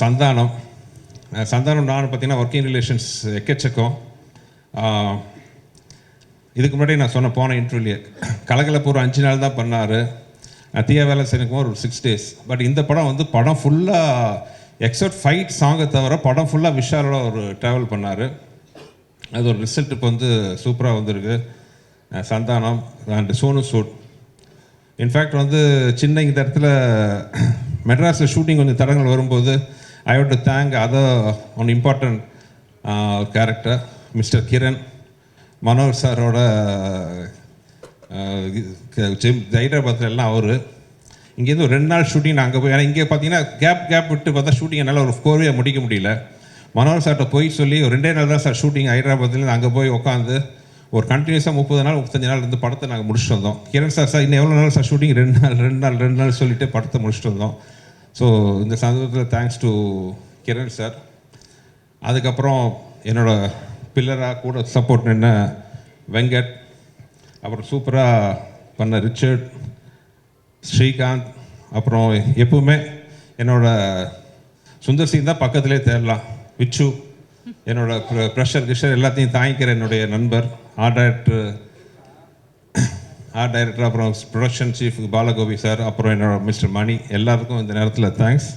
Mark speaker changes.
Speaker 1: சந்தானம் நான் பார்த்தீங்கன்னா working relations எக்கச்சக்கம். இதுக்கு முன்னாடி நான் போன இன்டர்வியூலேயே கலகலப்பு ஒரு 5 நாள் தான் பண்ணார். தீயா வேலை செய்யணுக்கும் ஒரு 6 days. பட் இந்த படம் ஃபுல்லாக எக்ஸப்ட் ஃபைட் சாங்கை தவிர படம் ஃபுல்லாக விஷாலோட ஒரு ட்ராவல் பண்ணார். அது ஒரு ரிசல்ட் இப்போ சூப்பராக வந்திருக்கு. சந்தானம் அண்ட் சோனு சூட். இன்ஃபேக்ட் சின்ன இந்த இடத்துல மெட்ராஸில் ஷூட்டிங் கொஞ்சம் தடங்கள் வரும்போது I have to thank one important character mister Kiran. மனோர் சாரோட ஹைதராபாத்தில் எல்லாம் அவர் இங்கேருந்து ஒரு 2 நாள் ஷூட்டிங் நான் அங்கே போய், ஏன்னா இங்கே பார்த்தீங்கன்னா கேப் விட்டு பார்த்தா ஷூட்டிங் என்னால் ஒரு 4 way முடிக்க முடியல. மனோர் சார்கிட்ட போய் சொல்லி ஒரு 2 நாள் தான் சார் ஷூட்டிங் ஹைதராபாத்லேருந்து அங்கே போய் உட்காந்து ஒரு கண்டினியூஸாக 30 நாள் 35 நாள் இருந்து படத்தை நாங்கள் முடிச்சுட்டு வந்தோம். கிரண் சார் இன்னும் எவ்வளோ நாள் சார் ஷூட்டிங் 2 நாள் சொல்லிவிட்டு படத்தை முடிச்சுட்டு வந்தோம். ஸோ இந்த சந்தர்ப்பத்தில் தேங்க்ஸ் டு கிரண் சார். அதுக்கப்புறம் என்னோடய பில்லராக கூட சப்போர்ட் நின்ன வெங்கட், அப்புறம் சூப்பராக பண்ண ரிச்சர்ட், ஸ்ரீகாந்த், அப்புறம் எப்பவுமே என்னோடய சுந்தர் சிங் தான் பக்கத்துலேயே தேடலாம், விச்சு, என்னோடய ப்ரெஷர் எல்லாத்தையும் தாங்கிக்கிற என்னுடைய நண்பர், ஆர்ட் டைரக்டர், அப்புறம் ப்ரொடக்ஷன் சீஃப் பாலகோபி சார், அப்புறம் என்னோட மிஸ்டர் மணி, எல்லாருக்கும் இந்த நேரத்தில் தேங்க்ஸ்.